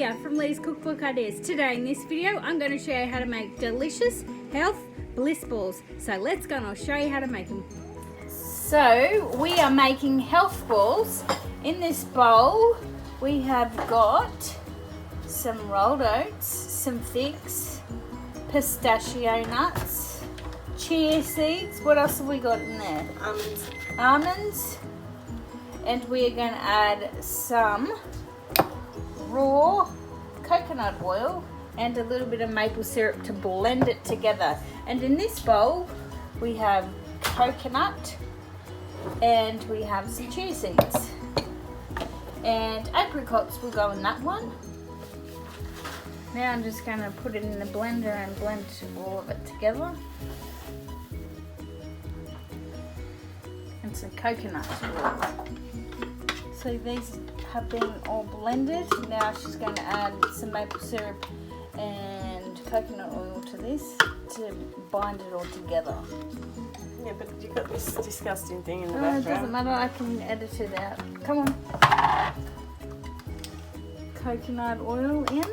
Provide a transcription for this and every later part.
Chia from Lee's Cookbook Ideas. Today in this video I'm going to show you how to make delicious health bliss balls. So let's go and I'll show you how to make them. So we are making health balls. In this bowl we have got some rolled oats, some figs, pistachio nuts, chia seeds. What else have we got in there? Almonds. And we are going to add some raw coconut oil and a little bit of maple syrup to blend it together. And in this bowl we have coconut and we have some chia seeds, and apricots will go in that one. Now I'm just going to put it in the blender and blend all of it together. And some coconut oil. So these have been all blended. Now she's going to add some maple syrup and coconut oil to this to bind it all together. Yeah, but you've got this disgusting thing in the background. background. It doesn't matter, I can edit it out. Come on. Coconut oil in.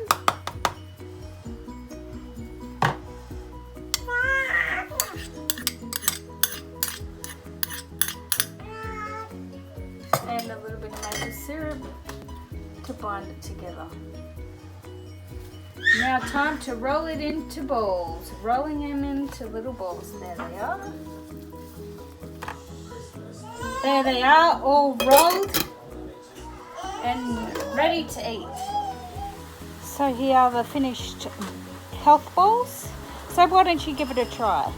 And a little bit of maple syrup to bind it together. Now time to roll it into balls. Rolling them into little balls. There they are. There they are, all rolled and ready to eat. So here are the finished health balls. So why don't you give it a try?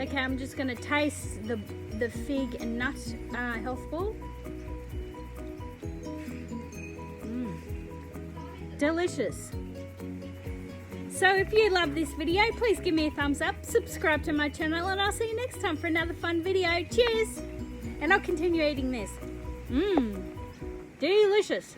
Okay, I'm just going to taste the fig and nut health ball. Delicious. So if you love this video, please give me a thumbs up, subscribe to my channel, and I'll see you next time for another fun video. Cheers! And I'll continue eating this. Delicious.